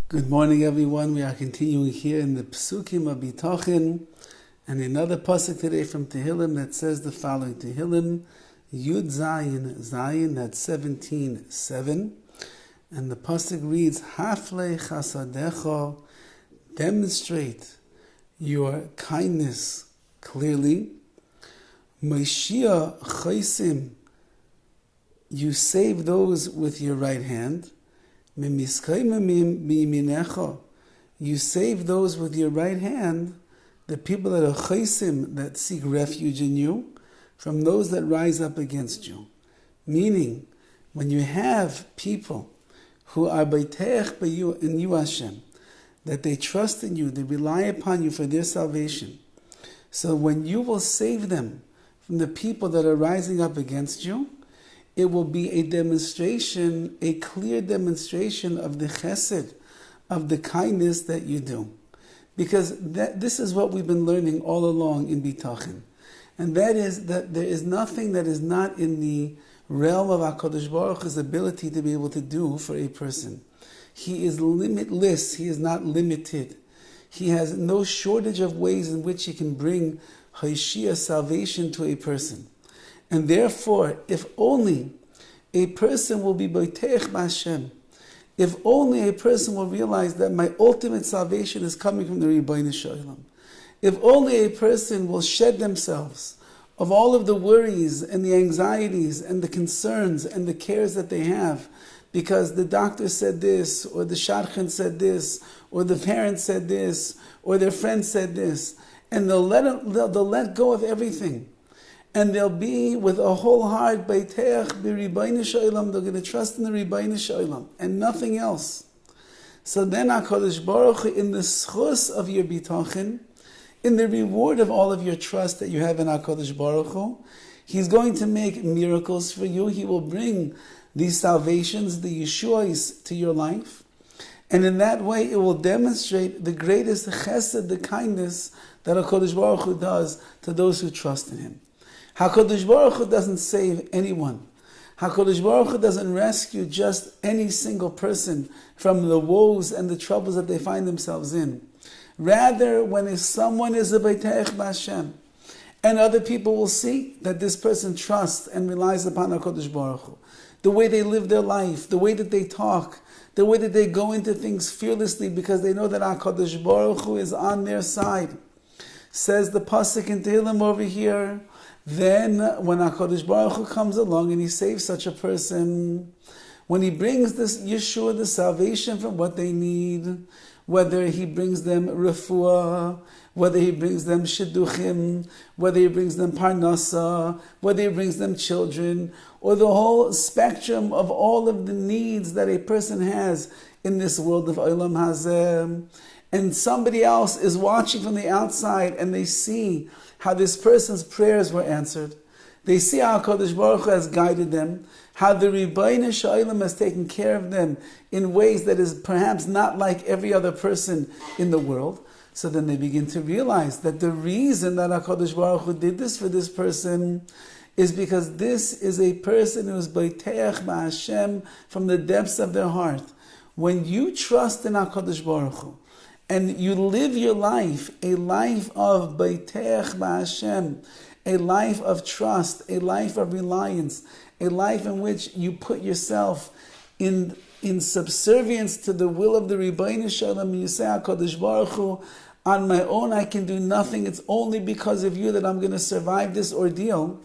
Good morning, everyone. We are continuing here in the Psukim of Bitachon, and another pasuk today from Tehillim that says the following: Tehillim Yud Zayin, that's 17:7, and the pasuk reads, "Hafle chasadecha," demonstrate your kindness clearly. Moshiach chaisim, you save those with your right hand. You save those with your right hand, the people that are chaisim, that seek refuge in you, from those that rise up against you. Meaning, when you have people who are Bitach in you, Hashem, that they trust in you, they rely upon you for their salvation. So when you will save them from the people that are rising up against you, it will be a demonstration, a clear demonstration of the chesed, of the kindness that you do. Because this is what we've been learning all along in Bitachon. And that is that there is nothing that is not in the realm of HaKadosh Baruch Hu's ability to be able to do for a person. He is limitless, he is not limited. He has no shortage of ways in which he can bring Haishia, salvation, to a person. And therefore, if only a person will be Boiteich B'Hashem, if only a person will realize that my ultimate salvation is coming from the Ribbono Shel Olam, if only a person will shed themselves of all of the worries and the anxieties and the concerns and the cares that they have, because the doctor said this, or the shadchan said this, or the parents said this, or their friend said this, and they'll let go of everything. And they'll be with a whole heart, Beiteach b'Ribbono Shel Olam, they're going to trust in the Ribbono Shel Olam and nothing else. So then HaKadosh Baruch Hu, in the schus of your bitachon, in the reward of all of your trust that you have in HaKadosh Baruch Hu, He's going to make miracles for you. He will bring these salvations, the Yeshuas, to your life. And in that way, it will demonstrate the greatest chesed, the kindness that HaKadosh Baruch Hu does to those who trust in Him. HaKadosh Baruch Hu doesn't save anyone. HaKadosh Baruch Hu doesn't rescue just any single person from the woes and the troubles that they find themselves in. Rather, when someone is a Beiteich B'Hashem, and other people will see that this person trusts and relies upon HaKadosh Baruch Hu, the way they live their life, the way that they talk, the way that they go into things fearlessly because they know that HaKadosh Baruch Hu is on their side. Says the pasuk in Tehillim over here, then when HaKadosh Baruch Hu comes along and He saves such a person, when He brings this Yeshua, the salvation from what they need, whether He brings them refuah, whether He brings them shidduchim, whether He brings them parnasa, whether He brings them children, or the whole spectrum of all of the needs that a person has in this world of Olam Hazeh, and somebody else is watching from the outside and they see how this person's prayers were answered. They see how HaKadosh Baruch Hu has guided them, how the Ribbono Shel Olam has taken care of them in ways that is perhaps not like every other person in the world. So then they begin to realize that the reason that HaKadosh Baruch Hu did this for this person is because this is a person who is Beiteich B'Hashem from the depths of their heart. When you trust in HaKadosh Baruch Hu, and you live your life, a life of Beiteich B'Hashem, a life of trust, a life of reliance, a life in which you put yourself in subservience to the will of the Ribbono Shel Olam, and you say, HaKadosh Baruch Hu, on my own I can do nothing, it's only because of you that I'm going to survive this ordeal.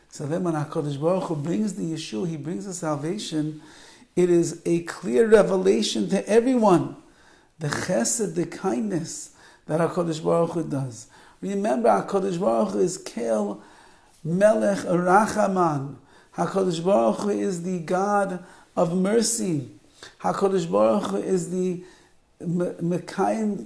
So then when HaKadosh Baruch Hu brings the Yeshua, He brings the salvation, it is a clear revelation to everyone, the chesed, the kindness that HaKadosh Baruch Hu does. Remember, HaKadosh Baruch Hu is Kel Melech Rachaman. HaKadosh Baruch Hu is the God of mercy. HaKadosh Baruch Hu is the Mechalkel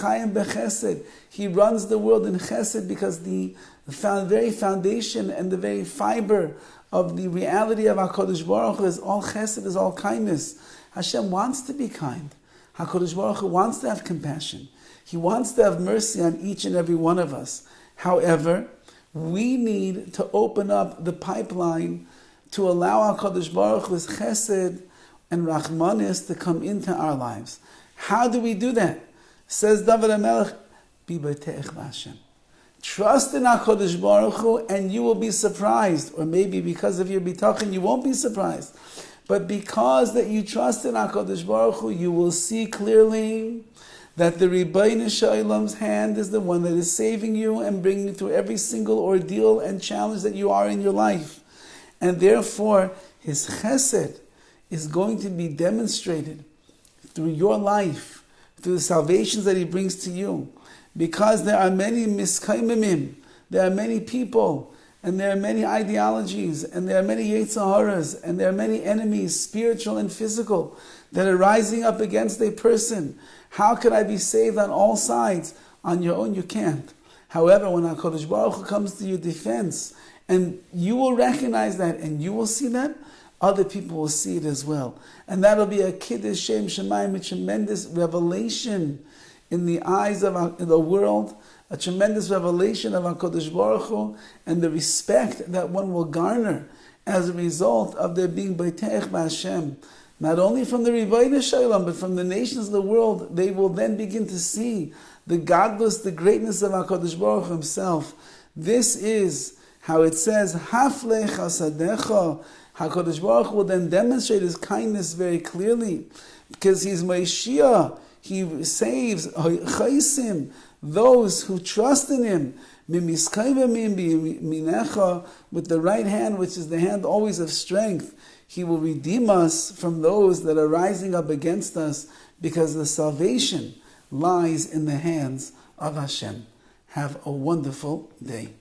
Chaim Bechesed. He runs the world in chesed because the very foundation and the very fiber of the reality of HaKadosh Baruch Hu is all chesed, is all kindness. Hashem wants to be kind. HaKadosh Baruch Hu wants to have compassion. He wants to have mercy on each and every one of us. However, we need to open up the pipeline to allow HaKadosh Baruch Hu's chesed and Rachmanis to come into our lives. How do we do that? Says David HaMelech, Bi B'teich B'Hashem. Trust in HaKadosh Baruch Hu and you will be surprised. Or maybe because of your Bitachon you won't be surprised. But because that you trust in HaKadosh Baruch Hu, you will see clearly that the Ribbono Shel Olam's hand is the one that is saving you and bringing you through every single ordeal and challenge that you are in your life. And therefore, His Chesed is going to be demonstrated through your life, through the salvations that He brings to you. Because there are many miskaimimim, there are many people, and there are many ideologies, and there are many Yetzer Haras, and there are many enemies, spiritual and physical, that are rising up against a person. How could I be saved on all sides? On your own, you can't. However, when HaKadosh Baruch Hu comes to your defense, and you will recognize that, and you will see that, other people will see it as well. And that'll be a Kiddush Shem Shemayim, a tremendous revelation in the eyes of the world, a tremendous revelation of HaKadosh Baruch Hu, and the respect that one will garner as a result of their being B'teich B'Hashem. Not only from the Ribbono Shel Olam, but from the nations of the world, they will then begin to see the godless, the greatness of HaKadosh Baruch Hu Himself. This is how it says, Hafle Chasadecha. HaKadosh Baruch Hu will then demonstrate His kindness very clearly, because He's Mashiach. He saves Chaisim, those who trust in Him, with the right hand, which is the hand always of strength. He will redeem us from those that are rising up against us, because the salvation lies in the hands of Hashem. Have a wonderful day.